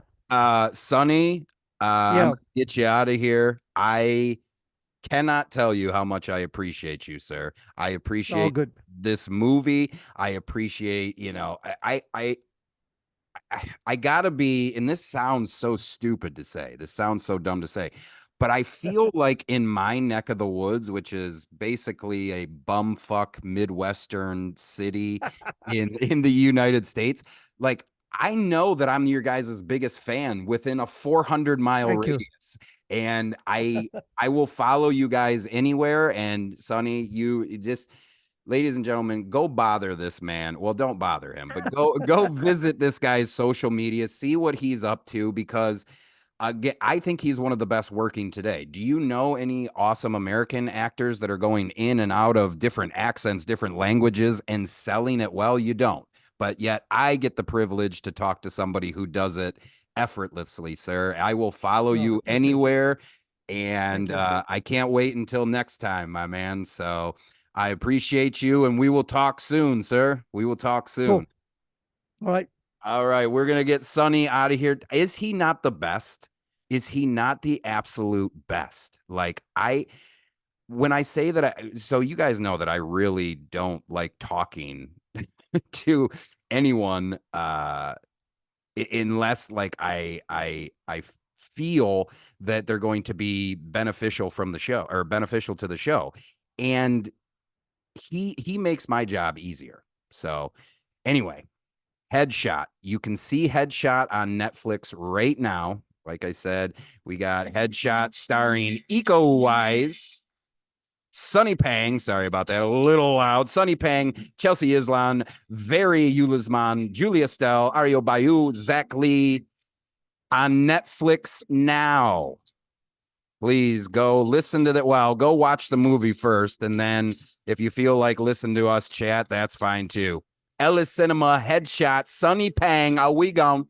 Sonny, I'm Yeah, gonna get you out of here. I cannot tell you how much I appreciate you, sir. I all appreciate good. this movie. I appreciate, I gotta be, and this sounds so stupid to say, this sounds so dumb to say, but I feel like in my neck of the woods, which is basically a bumfuck Midwestern city in the United States, like I know that I'm your guys' biggest fan within a 400-mile Thank you. radius. And I will follow you guys anywhere. And Sonny, you just, ladies and gentlemen, go bother this man. Well, don't bother him, but go visit this guy's social media, see what he's up to, because again, I think he's one of the best working today. Do you know any awesome American actors that are going in and out of different accents, different languages, and selling it well? You don't. But yet I get the privilege to talk to somebody who does it effortlessly, sir. I will follow Oh, you thank you. anywhere. Thank And you. I can't wait until next time, my man. So I appreciate you, and we will talk soon, sir. We will talk soon. Cool. All right. All right, we're gonna get Sonny out of here. Is he not the best? Is he not the absolute best? Like when I say that, so you guys know that I really don't like talking to anyone, unless like I feel that they're going to be beneficial from the show or beneficial to the show, and he makes my job easier. So anyway, Headshot. You can see Headshot on Netflix right now. Like I said, we got Headshot starring Uwais, Sunny Pang. Sorry about that, a little loud. Sunny Pang, Chelsea Islan, Very Yulisman, Julia Estelle, Ario Bayu, Zack Lee on Netflix now. Please go listen to that. Well, go watch the movie first, and then if you feel like listen to us chat, that's fine too. Ellis Cinema, Headshot, Sunny Pang, are we gone?